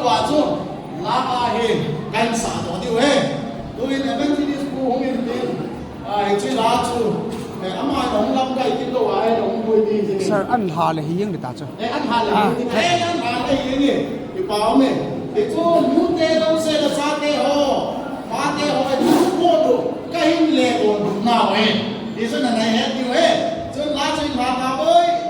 wa chu la a he kan sa to diu he tu in evangelist school hong in tin ai chi la chu ama dong lam kai tin lo ai dong bui ni sir an ha le hi yang de ta chu an ha le an ha le hi ni pi pao me te chu mu te lo se la sa te ho ma te ho ai ko do kai le go na we đi số này hết nhiều hết chứ lá sinh hoạt nào ơi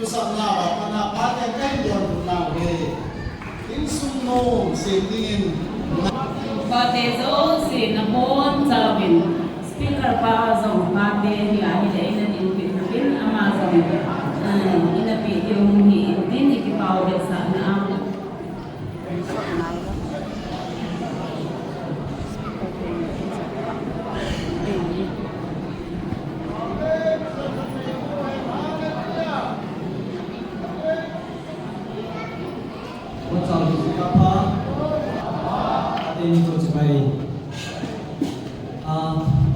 itu sama karena paten kan don nawe in sumo singin batezo si namon zawin speaker pa zo pate ni ani le ina din pin amazon ina pi yung ni din ikipaw sa na Ini tu sebagai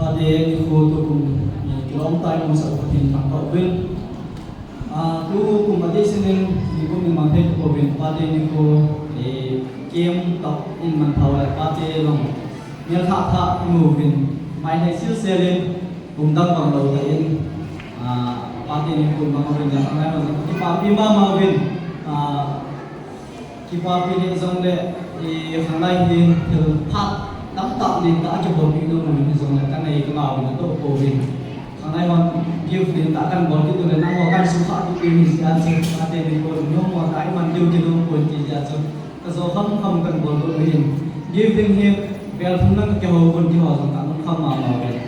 pada yang ikut tu long time masa patin tak ben tu kumade senen ikut memang tu ben pada yang ikut game tak in man tahu pada long miếng thạ thạ ngủ vin mai hay siêu xe lên cùng đăng bằng đầu tay in ba tiền cùng bằng vin là thằng này mà cái ba pin mà vin cái ba pin này giống đấy thì thằng này thì phát đắp tạo lên đã chụp được cái đồ mình giống là cái này cái màu nó tốt cổ vin thằng này mà give đến đã căn bón cái đồ này nó căn số phát cái pin gì ăn chơi ba tiền thì còn nhôm mà cái mà điều cái đồ còn gì ra chơi cái số không căn bón cái vin give đến here về thằng nó cái hồ còn cái hồ giống cả nó không mà về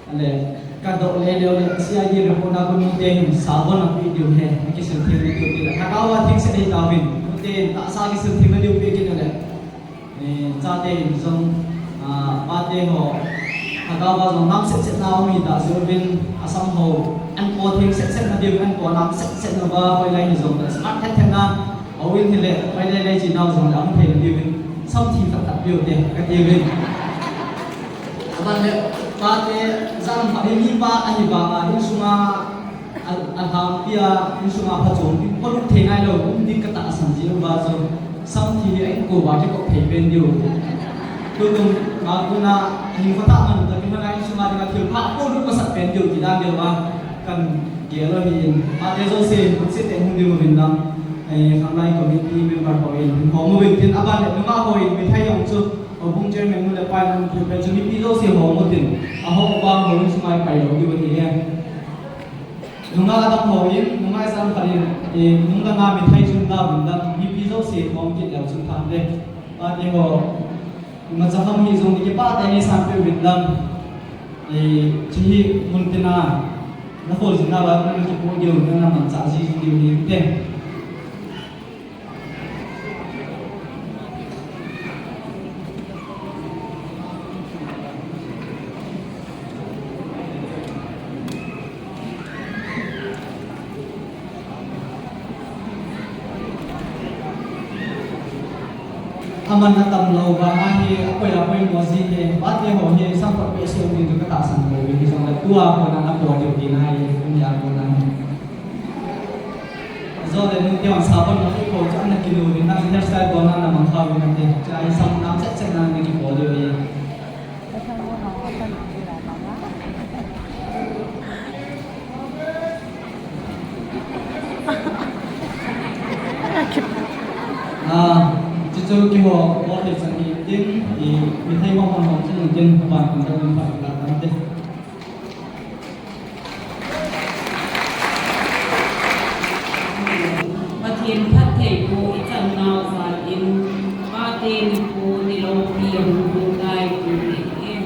anh cái độ lên đều là xia gì rồi con nào cũng tên sabon là video hay cái sự thiệt là điều gì là các bạn think sẽ đi tàu vin tên tại sao cái sự thiệt là điều gì cái này cha tên giống ba tên họ các bạn giống năm sẽ nào mình đã sử dụng asam hồ anh có thêm sẽ là điều anh có năm sẽ là ba quay lại dùng là smart hết thêm na ở bên thì lệ quay lại chỉ nào dùng là ông thầy điều xong thì phải tập điều tiền cái điều gì bạn lệ ba tên rằng phải đi ba anh bà anh suma anh ham pia anh suma phát triển có lúc thế này rồi cũng đi cái tạ sản gì ba rồi xong thì anh cố bảo cho cậu thầy bên điều cuối cùng mà cũng là hình phát tạo mình là cái anh suma thì là thiếu pháp cô lúc có sẵn bên điều thì đang điều mà cần kia rồi thì ba tên rồi xem cũng sẽ tên điều mình đang hôm nay committee member hội họ một bình thiên áp bạn nó hội mình thay ông chưa ở vùng trên mình muốn là quay làm việc về chuẩn bị video xem họ một tỉnh họ qua hội chúng mai phải đầu điều gì em chúng ta đang hội chúng ta sang phải thì chúng ta làm mình thay chúng ta mình đang video xem họ một là chúng ta đây và thì họ mà chắc không hiểu dùng cái ba tay này sang về Việt Nam thì chỉ muốn tên nào nó hồi chúng ta bảo nó chỉ có điều nó làm trả gì điều gì thế aman na tamlaw ba ahi apoy mo si ke bate ho he sang profession ni to kata sang ko ni sang la tua ko na ko jo kinai kunya ko na zo de ni tiang sabon na ko cha na kilo ni na hairstyle ko na mang khaw ni te cha sang nam se na ni ki bo de ye cho cái họ có thể sản xuất tiếng thì mình thấy mong họ sẽ dùng trên toàn phần trong mình phải làm cái này và thiên phát thể của chẳng nào và in ba tên của đi lâu tiền của đại của em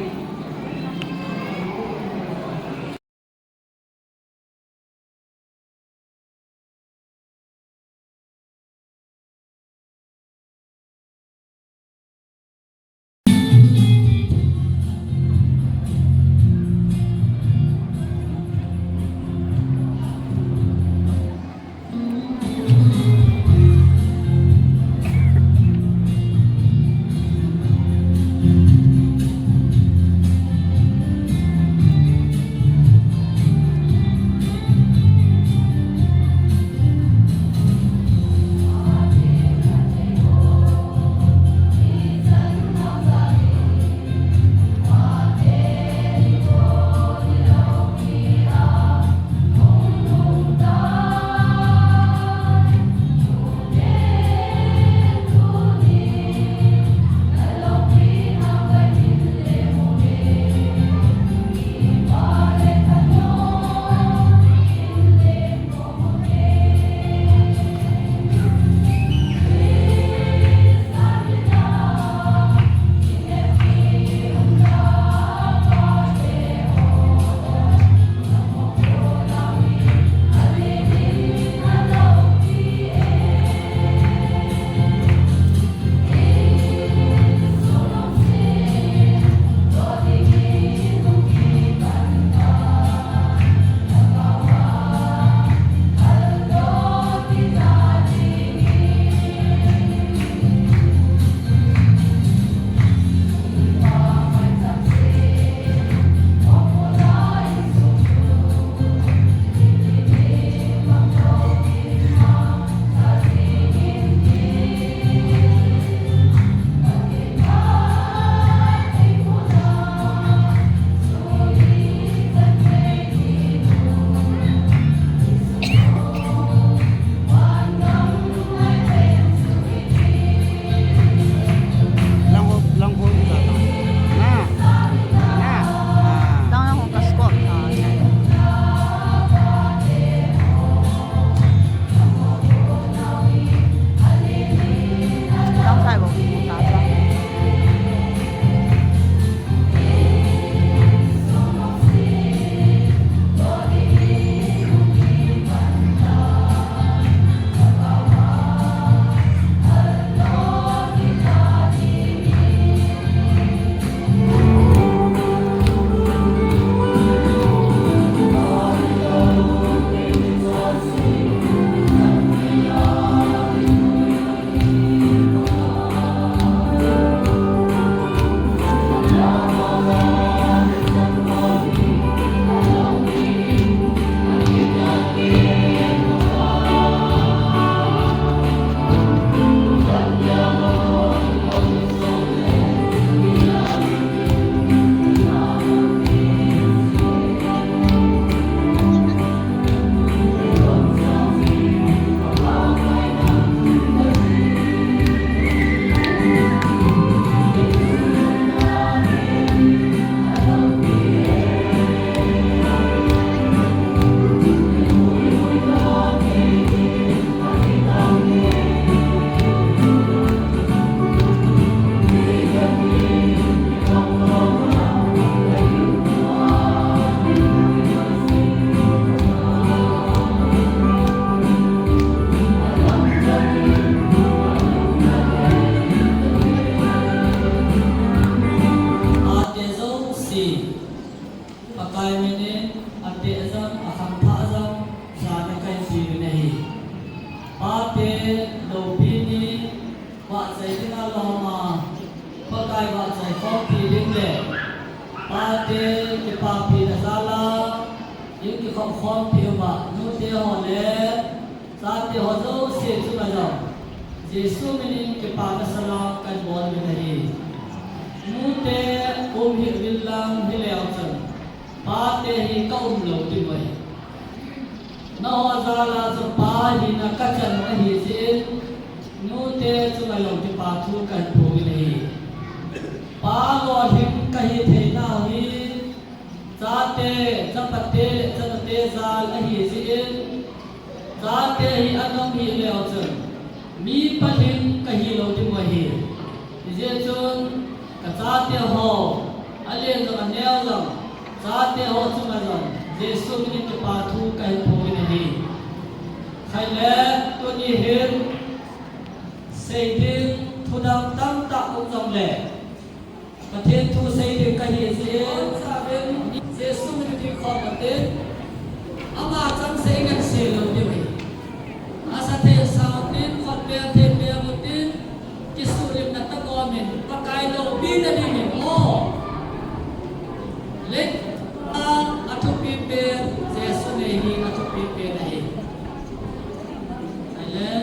mà có cái gọi là phong thì đến để ba tê cái ba phi là sao la những cái không phong thì mà nu tê họ lẽ sa tê họ dâu sẽ chú mà rồi Giêsu mình cái ba cái sala cái bồn cái này nu tê hi vil lang hi leo chân ba tê hi câu lâu đi vậy nó ra là cho ba hi na các chân nó hi gì nu tê chú mà lâu thì ba thu cái bồn cái này ba lo him cái thế nào hi Zate, zapate, zapate zal ahi zin. Zate hi anong hi leo chun. Mi palim kahi lo di mahi. Ije chun ka zate ho. Ale zo anel zam. Zate ho chun azam. Jesu mini te pathu kahi phogi nahi. Khai le tu ni hir. Say din thudam tam ta ung zam le. Ka thiên thu say din kahi zin. Giêsu mình thì khó mà tên, ama chẳng sẽ ngăn xì lâu như vậy. Asa thế sao tên Phật bè thêm bè một tên, Giêsu liền đặt tắc gọi mình, và cái đầu bi là đi mình ô. Lên ta atu pi bè, Giêsu này hi atu pi bè này. Hay lẽ.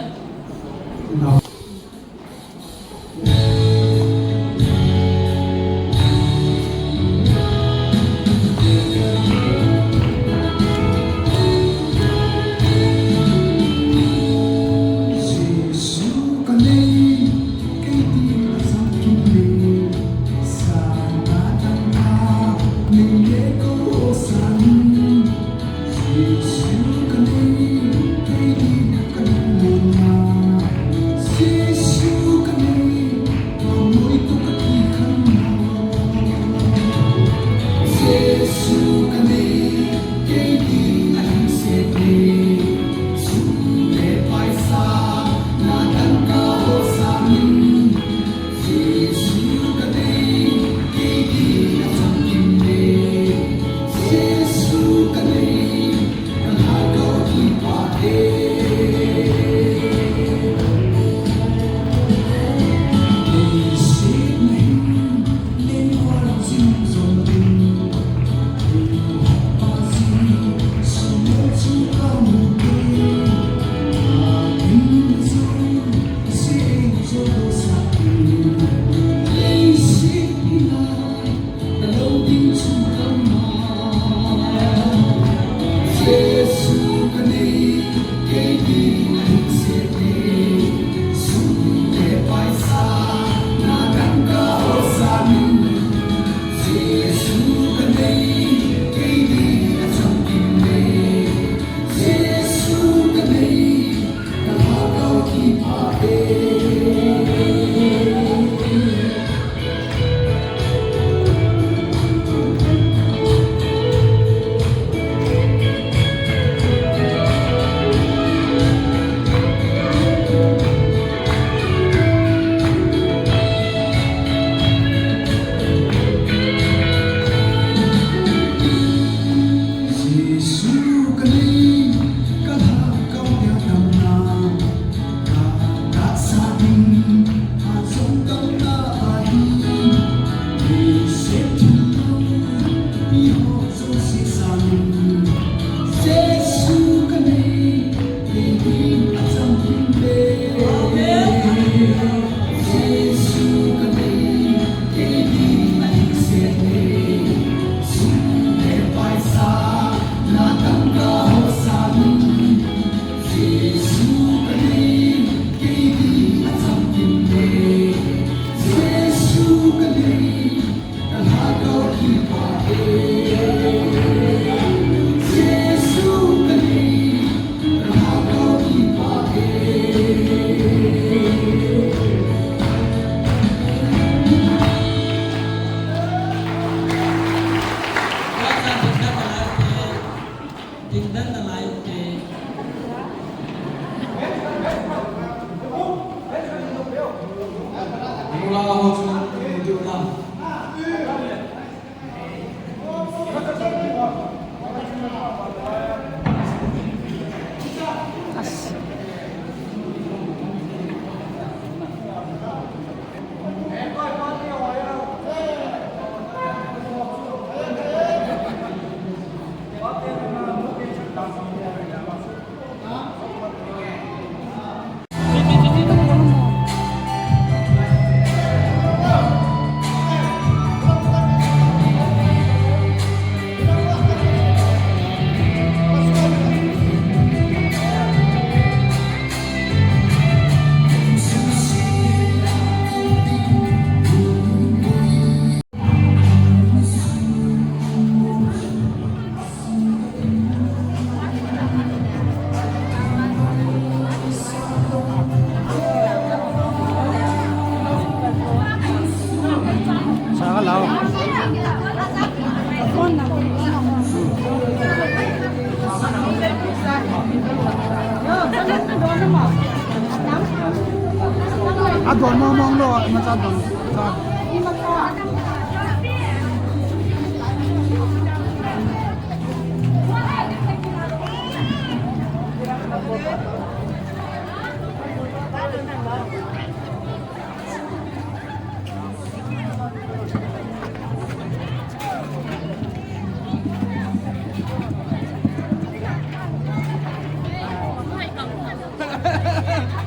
โดนมองโลมันจะโดนจะ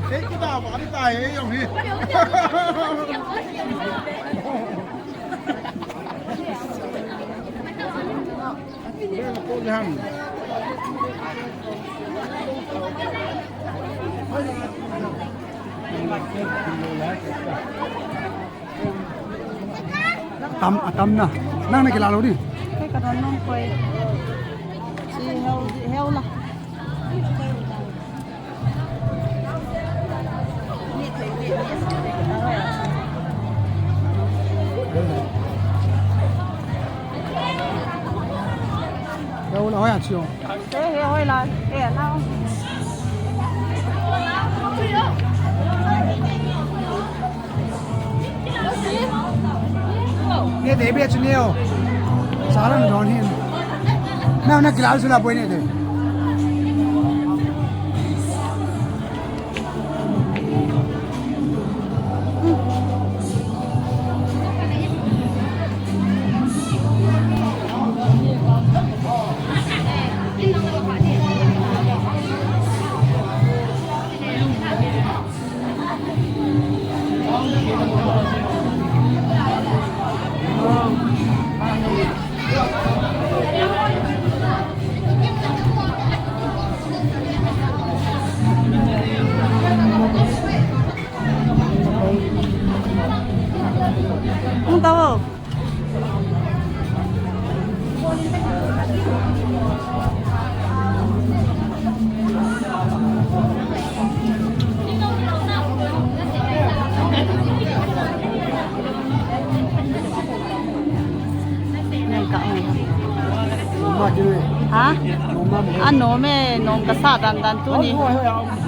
เฮ้ยกูด่าหมาที่ตายไอ้อย่างนี้โคตรยัง ตำนะนั่งในกีฬาเราดิ cái đó nó quay chị heo là 有老想吃哦。 cái heo hay là cái nào 你这边吃牛，啥人没天？那กีฬาสุดละป่วยเนี่ยเด้không tao này cậu này มากินเลย hả นมมา ăn nó mẹ nó cái sạt đàn đàn tu nhỉ โอ้ยเอา